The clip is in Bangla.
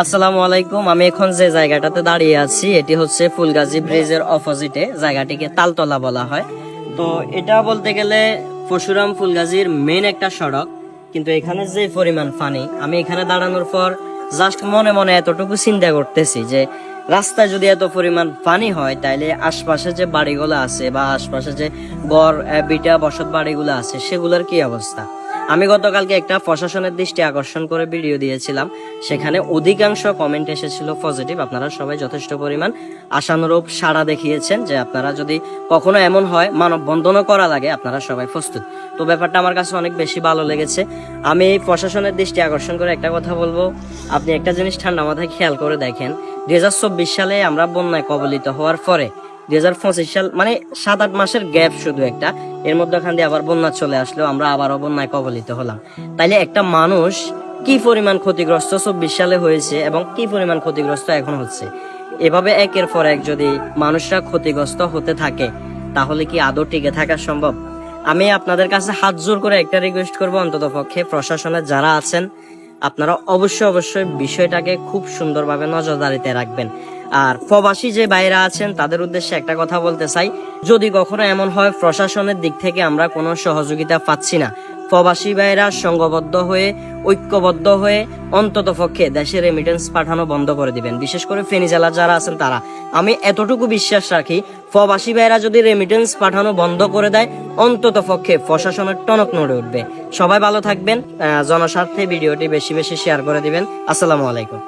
আসসালামু আলাইকুম। আমি এখন যে জায়গাটাতে দাঁড়িয়ে আছি এটি হচ্ছে ফুলগাজী ব্রিজের অপোজিটে, জায়গাটিকে তালতলা বলা হয়। তো এটা বলতে গেলে পরশুরাম ফুলগাজীর মেন একটা সড়ক, কিন্তু এখানে যে পরিমাণ পানি, আমি এখানে দাঁড়ানোর পর জাস্ট মনে মনে এতটুকু চিন্তা করতেছি যে রাস্তায় যদি এত পরিমাণ পানি হয় তাইলে আশপাশে যে বাড়িগুলো আছে বা আশপাশে যে গড় বিটা বসত বাড়িগুলো আছে সেগুলোর কি অবস্থা। আমি গতকালকে একটা প্রশাসনের দৃষ্টি আকর্ষণ করে ভিডিও দিয়েছিলাম, সেখানে অধিকাংশ কমেন্ট এসেছিল পজিটিভ। আপনারা সবাই যথেষ্ট পরিমাণ আশানুরূপ সাড়া দেখিয়েছেন যে আপনারা যদি কখনো এমন হয় মানববন্ধনও করা লাগে আপনারা সবাই প্রস্তুত। তো ব্যাপারটা আমার কাছে অনেক বেশি ভালো লেগেছে। আমি এই প্রশাসনের দৃষ্টি আকর্ষণ করে একটা কথা বলবো, আপনি একটা জিনিস ঠান্ডা মাথায় খেয়াল করে দেখেন, 2024 সালে আমরা বন্যায় কবলিত হওয়ার পরে 2025 সাল মানে 7-8 মাসের গ্যাপ শুধু একটা, এর মধ্যখান দিয়ে আবার বন্যা চলে আসলো, আমরা আবারও বন্যায় কবলিত হলাম। তাইলে একটা মানুষ কি পরিমাণ ক্ষতিগ্রস্ত 24 সালে হয়েছে এবং কি পরিমাণ ক্ষতিগ্রস্ত এখন হচ্ছে, এভাবে একের পর এক যদি মানুষরা ক্ষতিগ্রস্ত হতে থাকে তাহলে কি আদৌ টিকে থাকা সম্ভব? আমি আপনাদের কাছে হাত জোর করে একটা রিকোয়েস্ট করবো, অন্তত পক্ষে প্রশাসনের যারা আছেন আপনারা অবশ্যই বিষয়টাকে খুব সুন্দরভাবে নজরদারিতে রাখবেন। আর প্রবাসী যে বাইরা আছেন তাদের উদ্দেশ্যে একটা কথা বলতে চাই, যদি কখনো এমন হয় প্রশাসনের দিক থেকে আমরা কোনো সহযোগিতা পাচ্ছি না, প্রবাসী ভাইরা সংঘবদ্ধ হয়ে ঐক্যবদ্ধ হয়ে অন্তত পক্ষে দেশে রেমিটেন্স পাঠানো বন্ধ করে দিবেন। বিশেষ করে ফেনী জেলার যারা আছেন তারা, আমি এতটুকু বিশ্বাস রাখি প্রবাসী ভাইরা যদি রেমিটেন্স পাঠানো বন্ধ করে দেয় অন্তত পক্ষে প্রশাসনের টনক নড়ে উঠবে। সবাই ভালো থাকবেন, জনস্বার্থে ভিডিওটি বেশি বেশি শেয়ার করে দিবেন। আসসালামু আলাইকুম।